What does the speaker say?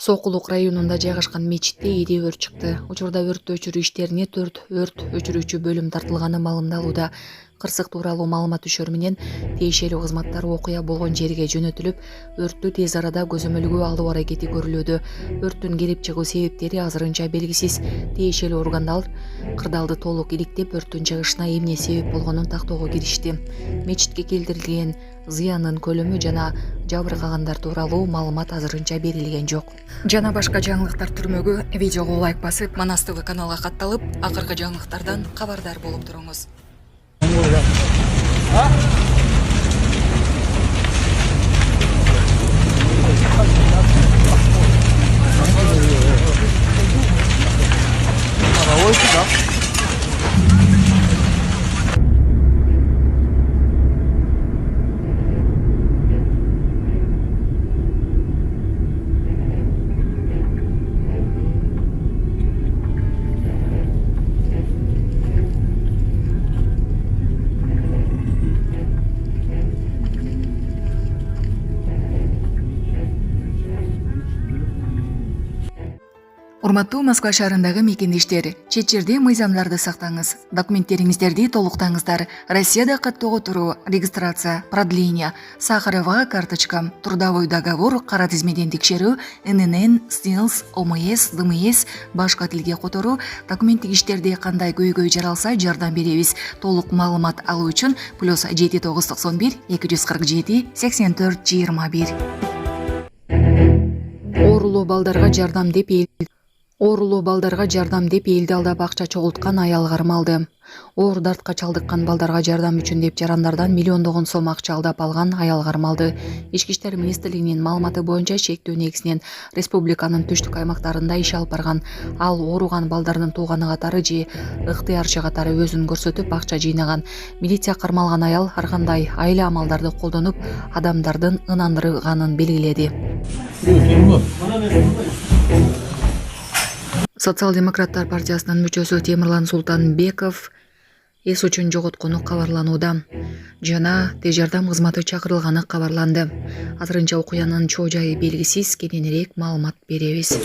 Сокулук районунда жайгашкан мечитте ири өрт чыкты. Учурда өрт өчүрүү иштерине 4 өрт өчүрүүчү бөлүм тартылганы маалымдалууда. Кырсык тууралуу маалымат түшөр менен тиешелүү кызматтар окуя болгон жерге жөнөтүлүп, өрттү тез арада көзөмөлгө алуу аракети көрүлүүдө. Өрттүн келип чыгуу себептери азырынча белгисиз. Тиешелүү органдар кырдаалды толук иликтеп, өрттүн чыгышына эмне себеп болгонун тактоого киришти. Мечитке келтирилген зыяндын көлөмү жана жабыркагандар тууралуу маалымат азырынча берилген жок. Жана башка жаңылыктар түрмөгү видеого лайк басып, Манас ТВ каналга катталып, акыркы жаңылыктардан кабардар болуп туруңуз. Урматтуу Москва шаарындагы мекендештер, чет жерде мыйзамдарды сактаңыз, документтериңиздерди толуктаңыздар. Россияда каттоого туруу, регистрация, продление, сахарова карточка, трудовой договор, кара тизмеден текшерүү, ННН, СНИЛС, ОМС, ДМС, башка тилге которуу, документтик иштерде кандай көйгөй жаралса жардам беребиз. Толук маалымат алуу үчүн +7 991 247 84 21. Оорулуу балдарга жардам деп элди алдап акча чогулткан аял кармалды. Оор дартка чалдыккан балдарга жардам үчүн деп жарандардан миллиондогон сом акча алдап алган аял кармалды. Ички иштер министрлигинин маалыматы боюнча чектөө негизинен республиканын түштүк аймактарында иш алып барган. Ал ооруган балдардын тууганы катары же ыктыярчы катары өзүн көрсөтүп акча жыйнаган. Милиция кармалган аял ар кандай айла амалдарды колдонуп адамдардын ынандырганын белгиледи. Социал-демократтар партиясынын мүчөсү Темирлан Султанбеков эс учун жоготкону кабарланууда. Жана тез жардам кызматы чакырылганы кабарланды. Азырынча окуянын чоо жайы белгисиз, кененирээк маалымат беребиз.